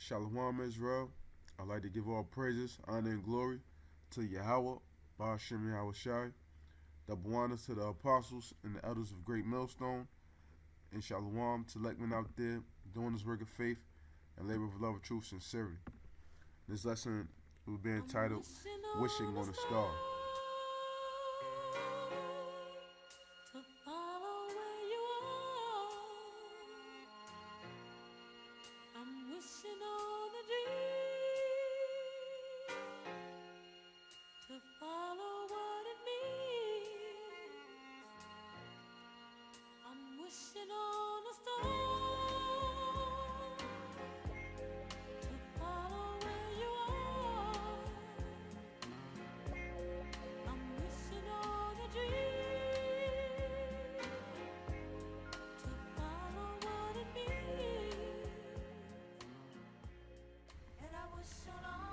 Shalom Israel. I'd like to give all praises, honor, and glory to Yahweh, Ba'ashem Yahweh Shai. Double honors to the apostles and the elders of Great Millstone. And Shalom to Lekman out there doing this work of faith and labor of love, truth, sincerity. This lesson will be entitled Wishing on a Star.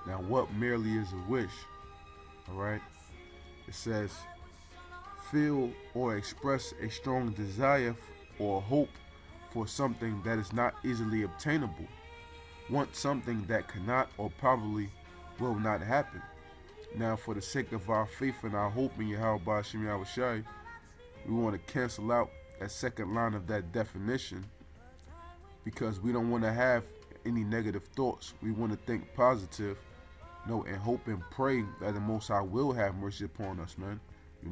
Now, what merely is a wish? All right. It says, feel or express a strong desire or hope for something that is not easily obtainable. Want something that cannot or probably will not happen. Now, for the sake of our faith and our hope in Yahweh Ba'ashem Yahweh Shai, we want to cancel out that second line of that definition because we don't want to have any negative thoughts. We want to think positive. And hope and pray that the Most High will have mercy upon us, man. We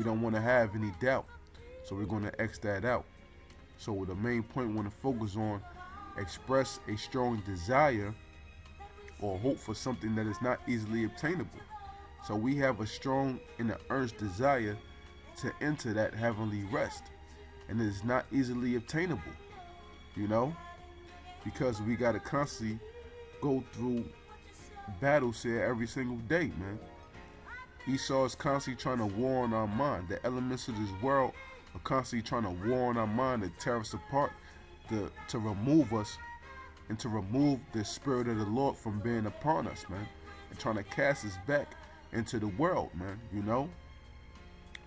don't want to have any doubt. So we're going to X that out. So the main point we want to focus on, express a strong desire or hope for something that is not easily obtainable. So we have a strong and an earnest desire to enter that heavenly rest. And it is not easily obtainable, because we got to constantly go through battles here every single day, man. Esau is constantly trying to war on our mind. The elements of this world are constantly trying to war on our mind to tear us apart, to remove us, and to remove the spirit of the Lord from being upon us, man, and trying to cast us back into the world, man,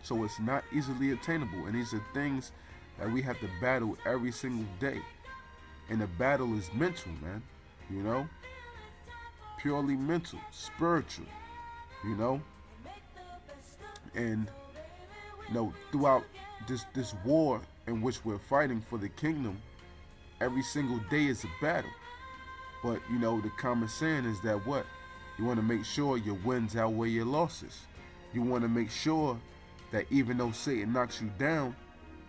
So it's not easily obtainable, and these are things that we have to battle every single day. And the battle is mental, man, purely mental, spiritual, and throughout this war in which we're fighting for the kingdom, every single day is a battle. But the common saying is that what you want to make sure your wins outweigh your losses. You want to make sure that even though Satan knocks you down,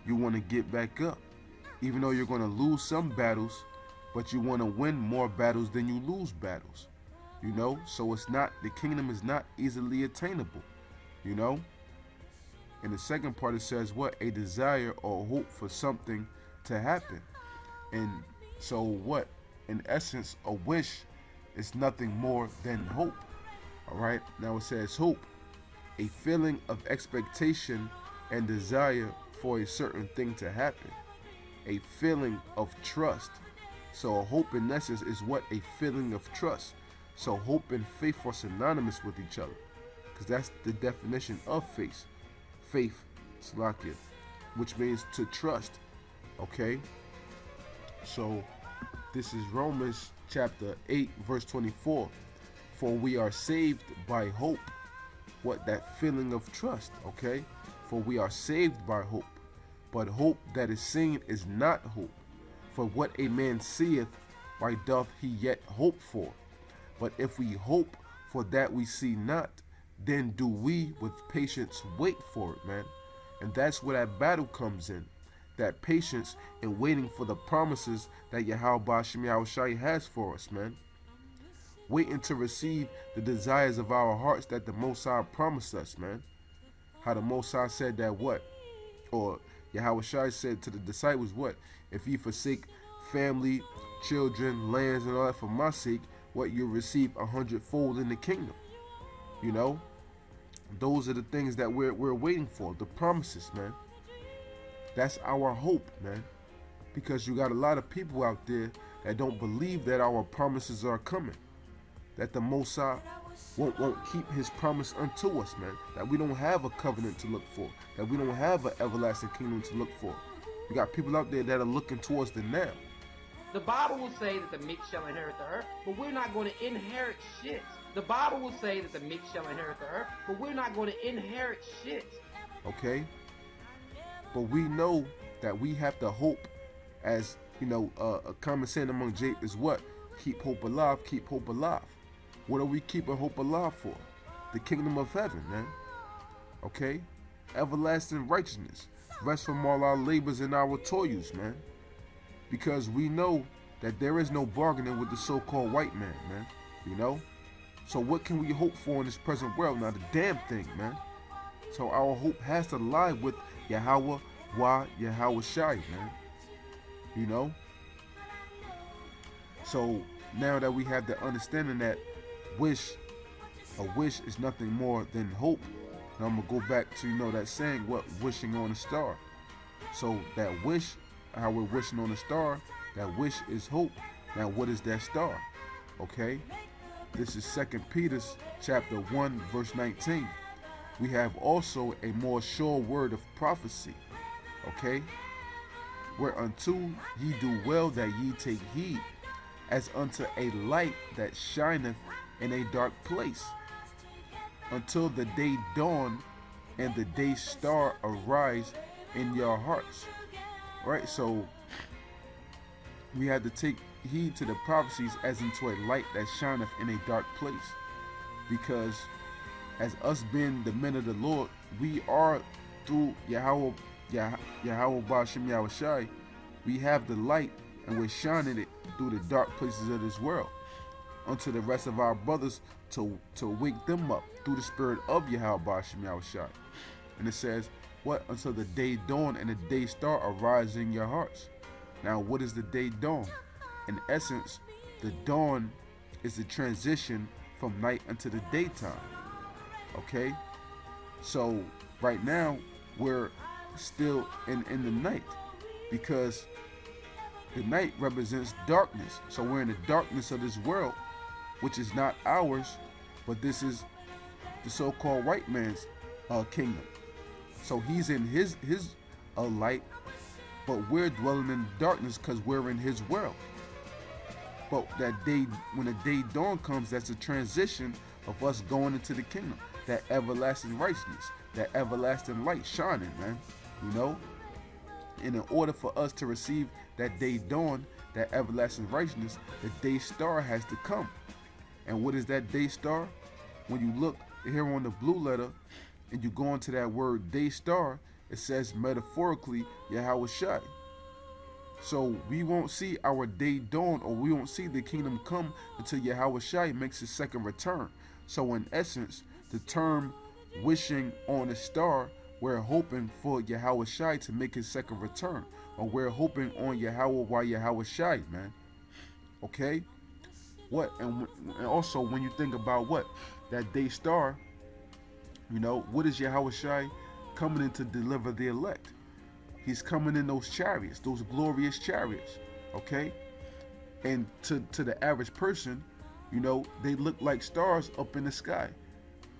you want to get back up. Even though you're going to lose some battles, but you want to win more battles than you lose battles. So it's not, the kingdom is not easily attainable, And the second part, it says what? A desire or hope for something to happen. And so what? In essence, a wish is nothing more than hope. All right. Now it says hope, a feeling of expectation and desire for a certain thing to happen. A feeling of trust. So a hope in essence is what? A feeling of trust. So hope and faith are synonymous with each other, because that's the definition of faith. Faith, Slakia, which means to trust. Okay? So this is Romans chapter 8, verse 24. For we are saved by hope. What? That feeling of trust. Okay? For we are saved by hope. But hope that is seen is not hope. For what a man seeth, why doth he yet hope for? But if we hope for that we see not, then do we with patience wait for it, man. And that's where that battle comes in. That patience in waiting for the promises that Yahweh Ba'ashem Yahweh Shai has for us, man. Waiting to receive the desires of our hearts that the Most High promised us, man. How the Most High said that what? Or Yahweh Shai said to the disciples what? If ye forsake family, children, lands, and all that for my sake, what? You'll receive 100-fold in the kingdom. Those are the things that we're waiting for, the promises, man. That's our hope, man. Because you got a lot of people out there that don't believe that our promises are coming. That the Most High won't keep his promise unto us, man. That we don't have a covenant to look for. That we don't have an everlasting kingdom to look for. You got people out there that are looking towards the now. The Bible will say that the meek shall inherit the earth, but we're not going to inherit shit. The Bible will say that the meek shall inherit the earth, but we're not going to inherit shit. Okay? But we know that we have to hope, as you know, a common saying among Jake is what? Keep hope alive, keep hope alive. What are we keeping hope alive for? The kingdom of heaven, man. Okay? Everlasting righteousness. Rest from all our labors and our toils, man. Because we know that there is no bargaining with the so-called white man, man. You know? So what can we hope for in this present world? Not a damn thing, man. So our hope has to lie with Yahweh, Yahweh Shai, man. You know? So now that we have the understanding that a wish is nothing more than hope. Now I'm gonna go back to, you know, that saying, what, wishing on a star. So that wish, how we're wishing on a star, that wish is hope. Now what is that star? Okay? This is 2 Peter chapter 1, verse 19. We have also a more sure word of prophecy. Okay? Whereunto ye do well that ye take heed, as unto a light that shineth in a dark place, until the day dawn and the day star arise in your hearts. Right? So we had to take heed to the prophecies as into a light that shineth in a dark place. Because as us being the men of the Lord, we are through Yahweh Ba'ashem Yahweh Shai, we have the light and we're shining it through the dark places of this world unto the rest of our brothers to wake them up through the spirit of Yahweh Ba'ashem Yahweh Shai. And it says, what? Until the day dawn and the day star arise in your hearts. Now, what is the day dawn? In essence, the dawn is the transition from night into the daytime. Okay? So, right now, we're still in the night, because the night represents darkness. So we're in the darkness of this world, which is not ours, but this is the so-called white man's kingdom. So he's in his light, but we're dwelling in darkness because we're in his world. But that day, when the day dawn comes, that's a transition of us going into the kingdom, that everlasting righteousness, that everlasting light shining, man. You know? And in order for us to receive that day dawn, that everlasting righteousness, the day star has to come. And what is that day star? When you look here on the blue letter and you go into that word day star, it says metaphorically Yahweh Shai. So we won't see our day dawn, or we won't see the kingdom come until Yahweh Shai makes his second return. So in essence, the term wishing on a star, we're hoping for Yahweh Shai to make his second return. Or we're hoping on Yahweh Shai, man. Okay? What? And also, when you think about what? That day star, you know, what is Yahweh Shai coming in to deliver the elect? He's coming in those chariots, those glorious chariots. Okay? And to the average person, you know, they look like stars up in the sky.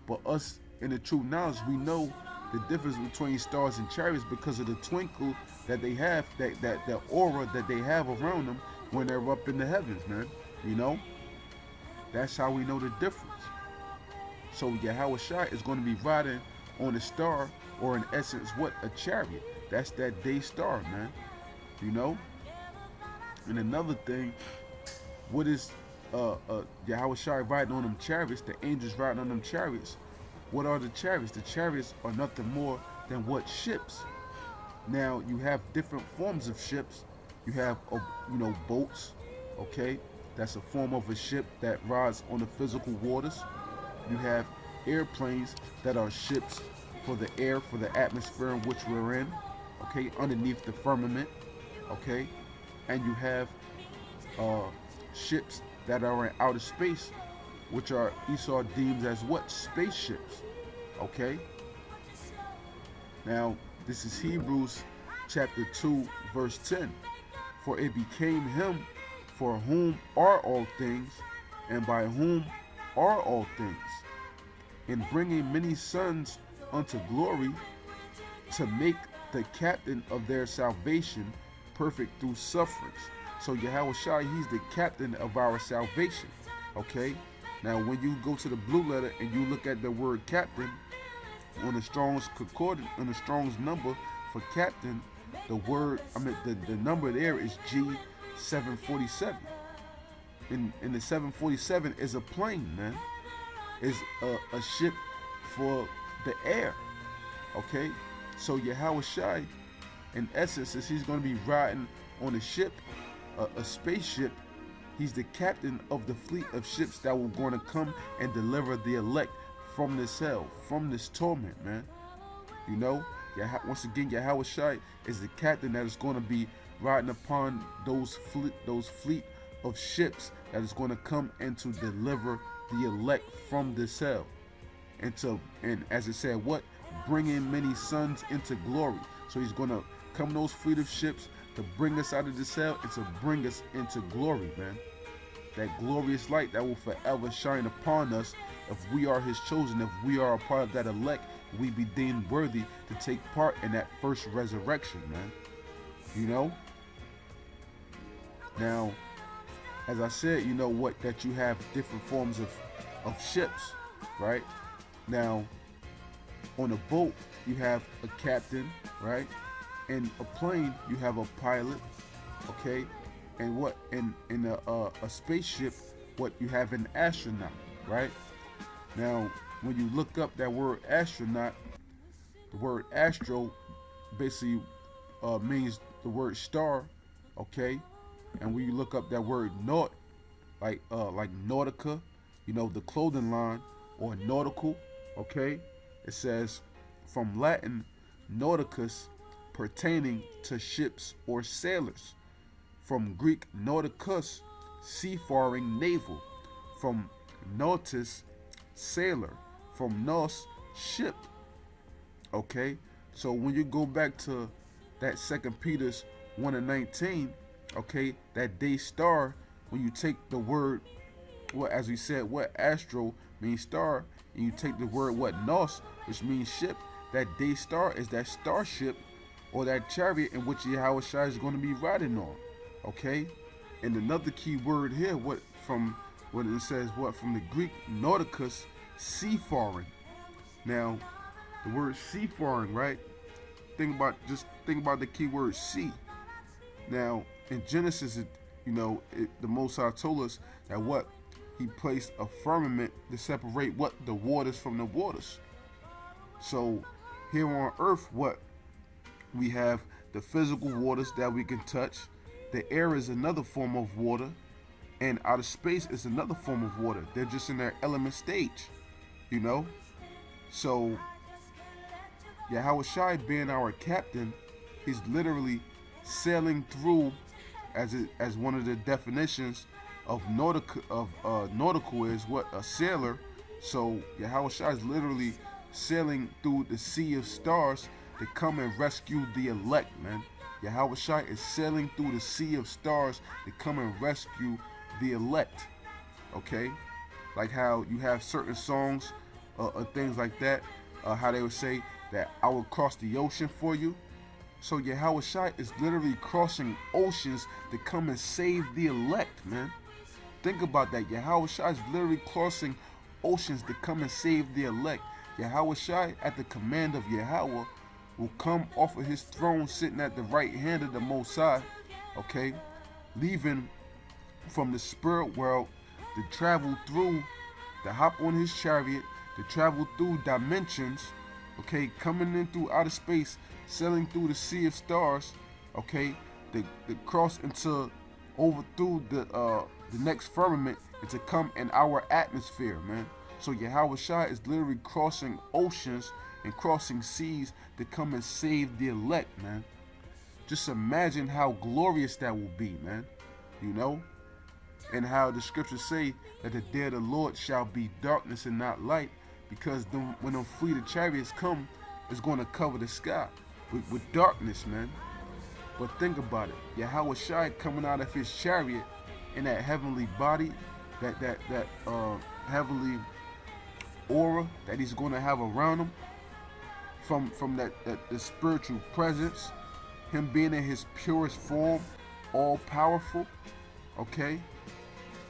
But us, in the true knowledge, we know the difference between stars and chariots because of the twinkle that they have, that aura that they have around them when they're up in the heavens, man. You know? That's how we know the difference. So Yahweh Shai is going to be riding on a star, or in essence, what? A chariot. That's that day star, man. You know? And another thing, what is Yahweh Shai riding on them chariots, the angels riding on them chariots? What are the chariots? The chariots are nothing more than what? Ships. Now, you have different forms of ships. You have, you know, boats, okay? That's a form of a ship that rides on the physical waters. You have airplanes that are ships for the air, for the atmosphere in which we're in, okay, underneath the firmament, okay? And you have ships that are in outer space, which are Esau deemed as what? Spaceships, okay? Now, this is Hebrews chapter 2, verse 10. For it became him for whom are all things, and by whom are all things, in bringing many sons unto glory, to make the captain of their salvation perfect through sufferings. So Yahweh Shai, he's the captain of our salvation. Okay? Now when you go to the blue letter and you look at the word captain, on the Strong's concordance, on the Strong's number for captain, the number there is G747. And the 747 is a plane, man. Is a ship for the air. Okay? So Yahweh Shai, in essence, is he's going to be riding on a ship, a spaceship. He's the captain of the fleet of ships that were going to come and deliver the elect from this hell, from this torment, man. You know, once again, Yahweh Shai is the captain that is going to be riding upon those fleet of ships that is going to come and to deliver the elect from this hell, and as it said, what, bringing many sons into glory. So he's going to come those fleet of ships to bring us out of this hell and to bring us into glory, man. That glorious light that will forever shine upon us if we are his chosen, if we are a part of that elect, we be deemed worthy to take part in that first resurrection, man. You know? Now, as I said, you know what, that you have different forms of ships, right? Now, on a boat, you have a captain, right? In a plane, you have a pilot, okay? And what, in a spaceship, what, you have an astronaut, right? Now, when you look up that word astronaut, the word astro basically means the word star, okay? And when you look up that word naut, like Nautica, you know, the clothing line, or nautical, okay? It says from Latin nauticus, pertaining to ships or sailors. From Greek nauticus, seafaring, naval. From nautis, sailor. From nous, ship. Okay, so when you go back to that 2 Peter's 1:19, okay, that day star, when you take the word, what, as we said, what, astro means star, and you take the word, what, nous, which means ship, that day star is that starship or that chariot in which Yahweh Shai is going to be riding on. Okay, and another key word here, what it says, what, from the Greek nauticus, seafaring. Now, the word seafaring, right? Think about the key word sea. Now, in Genesis, the Most High told us that what, he placed a firmament to separate what, the waters from the waters. So here on earth, what, we have the physical waters that we can touch. The air is another form of water, and outer space is another form of water. They're just in their element stage, you know. So Yahweh Shai being our captain, he's literally sailing through, as one of the definitions of nautical is what, a sailor. So Yahweh Shai is literally sailing through the sea of stars to come and rescue the elect, man. Yahweh Shai is sailing through the sea of stars to come and rescue the elect. Okay, like how you have certain songs, things like that, how they would say that I will cross the ocean for you. So Yahweh Shai is literally crossing oceans to come and save the elect, man. Think about that. Yahweh Shai is literally crossing oceans to come and save the elect. Yahweh Shai, at the command of Yahweh, will come off of his throne sitting at the right hand of the Most High, okay, leaving from the spirit world to travel through, to hop on his chariot, to travel through dimensions, okay, coming in through outer space, sailing through the sea of stars, okay, to cross into, over through the next firmament, and to come in our atmosphere, man. So Yahweh Shai is literally crossing oceans and crossing seas to come and save the elect, man. Just imagine how glorious that will be, man. You know? And how the scriptures say that the day of the Lord shall be darkness and not light, because when them fleet of chariots come, it's going to cover the sky with darkness, man. But think about it. Yahweh Shai coming out of his chariot in that heavenly body, that heavenly aura that he's going to have around him, from the spiritual presence, him being in his purest form all powerful, okay,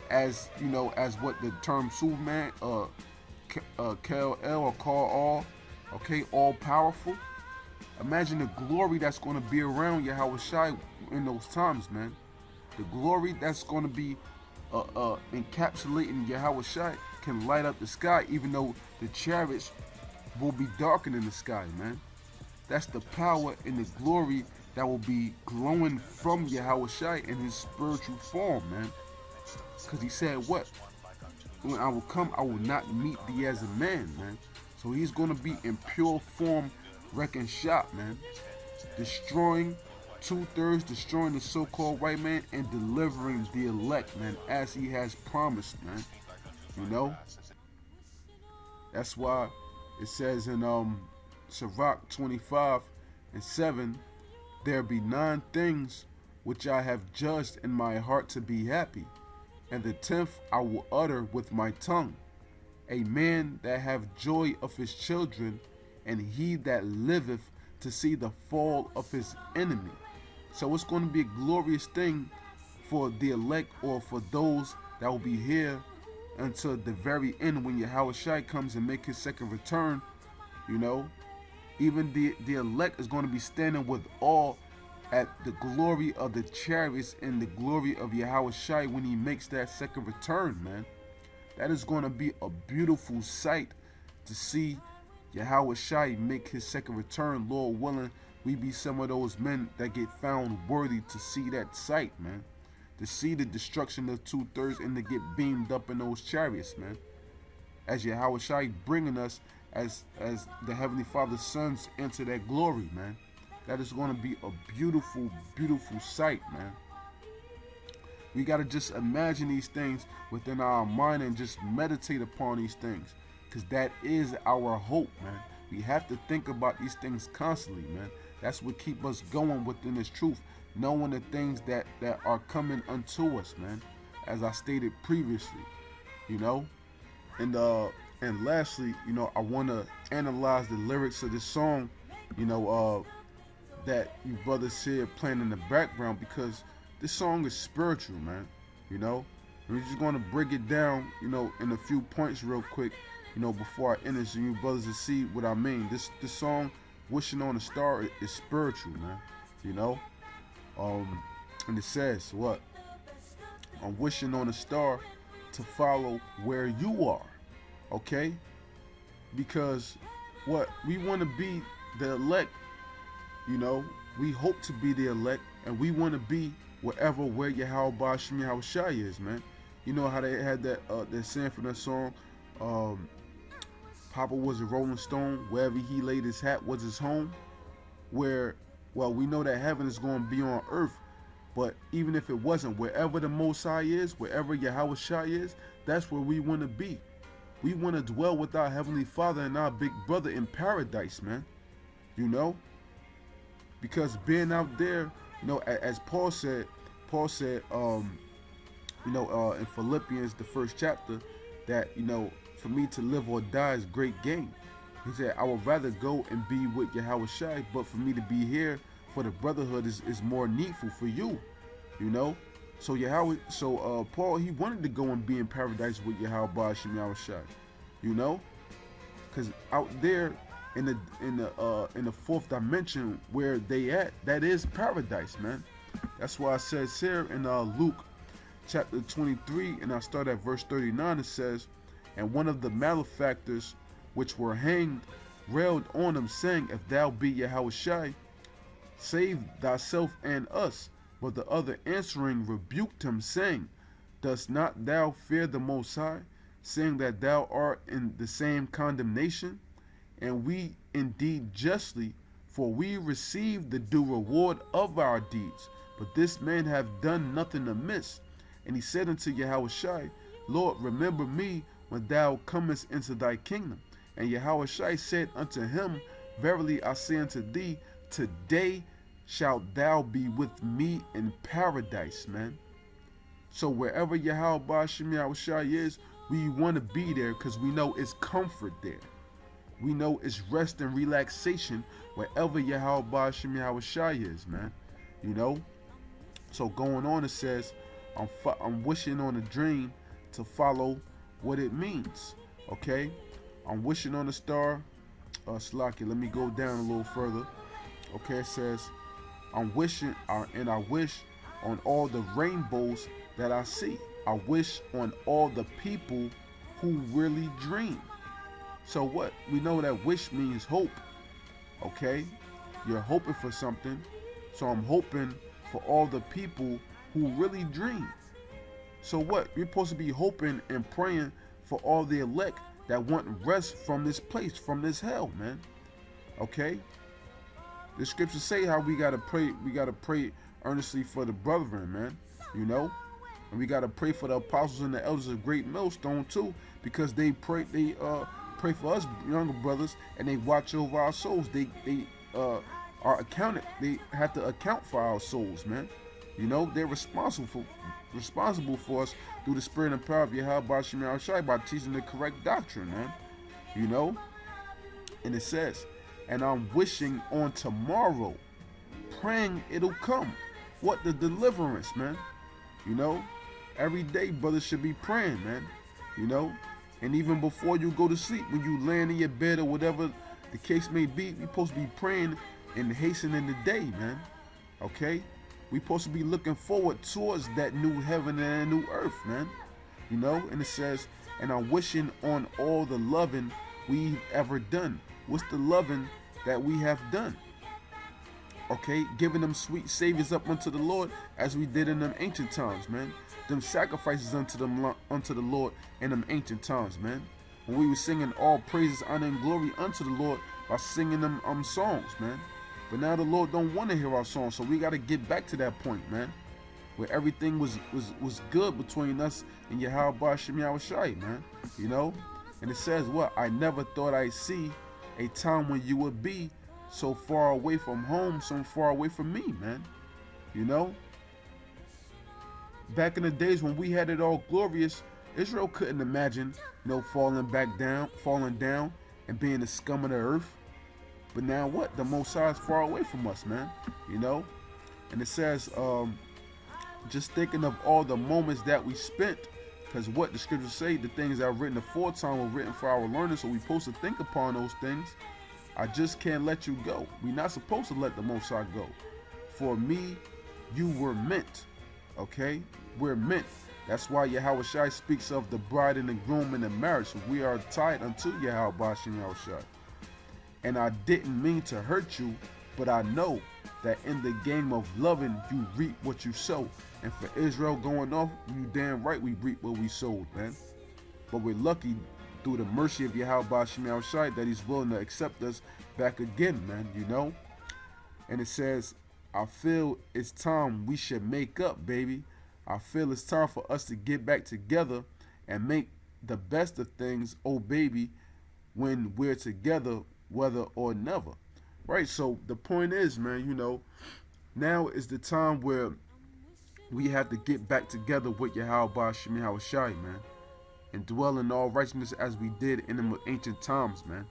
as you know, as what the term Superman, Kal-El or Kal-El, okay, all powerful. Imagine the glory that's going to be around Yahweh Shai in those times, man. The glory that's going to be encapsulating Yahweh Shai can light up the sky, even though the chariots will be darkened in the sky, man. That's the power and the glory that will be glowing from Yahweh Shai in his spiritual form, man. Because he said what? When I will come, I will not meet thee as a man, man. So he's going to be in pure form, wrecking shop, man. Destroying 2/3, destroying the so-called white man and delivering the elect, man, as he has promised, man. You know? That's why it says in Sirach 25:7, there be 9 things which I have judged in my heart to be happy, and the 10th I will utter with my tongue. A man that have joy of his children, and he that liveth to see the fall of his enemy. So it's going to be a glorious thing for the elect, or for those that will be here until the very end, when Yahweh Shai comes and make his second return. You know, even the elect is going to be standing with awe at the glory of the chariots and the glory of Yahweh Shai when he makes that second return, man. That is going to be a beautiful sight to see Yahweh Shai make his second return. Lord willing, we be some of those men that get found worthy to see that sight, man. To see the destruction of 2/3 and to get beamed up in those chariots, man. As Yahweh Shai bringing us as the Heavenly Father's sons into that glory, man. That is going to be a beautiful, beautiful sight, man. We got to just imagine these things within our mind and just meditate upon these things, because that is our hope, man. We have to think about these things constantly, man. That's what keep us going within this truth, knowing the things that are coming unto us, man, as I stated previously, you know. And lastly, you know, I want to analyze the lyrics of this song, you know, that you brothers here playing in the background, because this song is spiritual, man. You know, we're just going to break it down, you know, in a few points real quick, you know, before I end it, so you brothers to see what I mean. This song, Wishing on a Star, is spiritual, man. You know, and it says what? I'm wishing on a star to follow where you are, okay? Because what we want to be the elect, you know, we hope to be the elect, and we want to be where Yahweh Ba'Shem Yahweh Shai is, man. You know how they had that saying from that song, Papa was a rolling stone, wherever he laid his hat was his home. Where, well, we know that heaven is going to be on earth, but even if it wasn't, wherever the Most High is, wherever Yahweh Shai is, that's where we want to be. We want to dwell with our Heavenly Father and our big brother in paradise, man. You know? Because being out there, you know, as Paul said, you know, in Philippians, the 1st chapter, that, you know, for me to live or die is great gain. He said, I would rather go and be with Yahweh Shai, but for me to be here for the brotherhood is more needful for you, you know. So Paul, he wanted to go and be in paradise with Yahweh Ba'Shem Yahweh Shai, you know, because out there in the 4th dimension where they at, that is paradise, man. That's why it says here in Luke chapter 23, and I start at verse 39. It says, and one of the malefactors which were hanged railed on him, saying, if thou be Yahweh Shai, save thyself and us. But the other answering rebuked him, saying, dost not thou fear the Most High, saying that thou art in the same condemnation? And we indeed justly, for we receive the due reward of our deeds. But this man have done nothing amiss. And he said unto Yahweh Shai, Lord, remember me when thou comest into thy kingdom. And Yahweh Shai said unto him, verily I say unto thee, today shalt thou be with me in paradise, man. So wherever Yahweh Ba'Shem Yahweh Shai is, we want to be there, because we know it's comfort there. We know it's rest and relaxation wherever Yahweh Ba'Shem Yahweh Shai is, man. You know? So going on, it says, I'm wishing on a dream to follow what it means. Okay, I'm wishing on a star. Slaki, let me go down a little further. Okay, it says, I'm wishing, and I wish on all the rainbows that I see. I wish on all the people who really dream. So what? We know that wish means hope. Okay, you're hoping for something. So I'm hoping for all the people who really dream. So what? We're supposed to be hoping and praying for all the elect that want rest from this place, from this hell, man. Okay? The scriptures say how we gotta pray earnestly for the brethren, man. You know? And we gotta pray for the apostles and the elders of Great Millstone too, because they pray for us younger brothers, and they watch over our souls. They are accounted. They have to account for our souls, man. You know, they're responsible for us through the spirit and power of Yahweh Shem Yahushai by teaching the correct doctrine, man. You know? And it says, and I'm wishing on tomorrow, praying it'll come. What? The deliverance, man. You know? Every day, brothers should be praying, man. You know? And even before you go to sleep, when you land in your bed or whatever the case may be, we're supposed to be praying and hastening the day, man. Okay? We're supposed to be looking forward towards that new heaven and that new earth, man. You know? And it says, and I'm wishing on all the loving we've ever done. What's the loving that we have done? Okay? Giving them sweet saviors up unto the Lord as we did in them ancient times, man. Them sacrifices unto the Lord in them ancient times, man. When we were singing all praises, honor, and glory unto the Lord by singing them songs, man. But now the Lord don't want to hear our songs, so we got to get back to that point, man, where everything was good between us and Yahweh Shem Yahushai, man. You know? And it says what? I never thought I'd see a time when you would be so far away from home, so far away from me, man. You know? Back in the days when we had it all glorious, Israel couldn't imagine, you know, falling down and being the scum of the earth. But now what? The Most High is far away from us, man. You know? And it says, just thinking of all the moments that we spent, because what the scriptures say, the things that are written aforetime were written for our learning, so we're supposed to think upon those things. I just can't let you go. We're not supposed to let the Most High go. For me, you were meant. Okay? We're meant. That's why Yahushua speaks of the bride and the groom in the marriage. So we are tied unto Yahweh Shem Yahushua. And I didn't mean to hurt you, but I know that in the game of loving, you reap what you sow. And for Israel going off, you damn right we reap what we sowed, man. But we're lucky through the mercy of Yahweh Shem Yahushua that he's willing to accept us back again, man, you know. And it says, I feel it's time we should make up, baby. I feel it's time for us to get back together and make the best of things, oh baby, when we're together, whether or never. Right, so the point is, man, you know, now is the time where we have to get back together with Yahweh Shem Yahushai, man, and dwell in all righteousness as we did in the ancient times, man.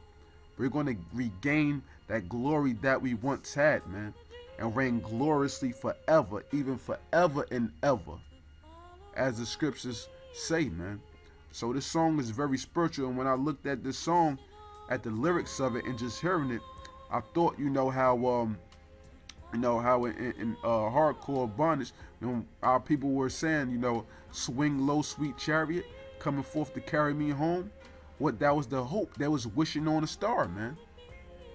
We're going to regain that glory that we once had, man, and reign gloriously forever, even forever and ever, as the scriptures say, man. So this song is very spiritual, and when I looked at this song, at the lyrics of it and just hearing it, I thought, you know how in hardcore bondage, you know, our people were saying, you know, swing low, sweet chariot, coming forth to carry me home. What? That was the hope. That was wishing on a star, man.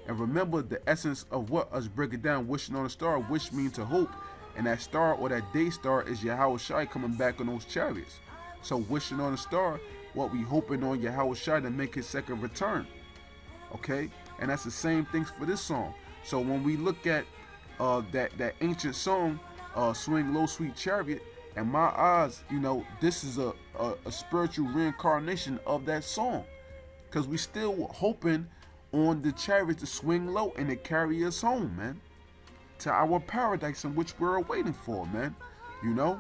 And remember the essence of what us break it down, wishing on a star. Wish means to hope, and that star or that day star is Yahushua coming back on those chariots. So wishing on a star, what we hoping on Yahushua to make his second return. Okay, and that's the same things for this song. So when we look at that ancient song, swing low, sweet chariot, in my eyes, you know, this is a spiritual reincarnation of that song, because we still hoping on the chariot to swing low and to carry us home, man, to our paradise in which we're waiting for, man, you know.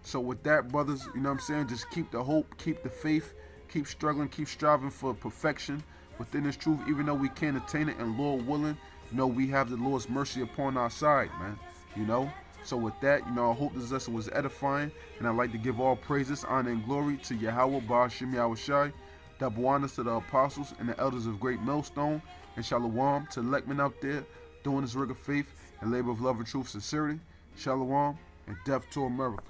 So with that, brothers, you know what I'm saying, just keep the hope, keep the faith, keep struggling, keep striving for perfection within this truth, even though we can't attain it, and Lord willing, you know, we have the Lord's mercy upon our side, man. you know. So with that, I hope this lesson was edifying, and I'd like to give all praises, honor, and glory to Yahweh Ba'ashim Yahushai, double honors to the apostles and the elders of Great Millstone, and Shalom to Lekman out there doing this work of faith and labor of love and truth sincerity. Shalom and death to America.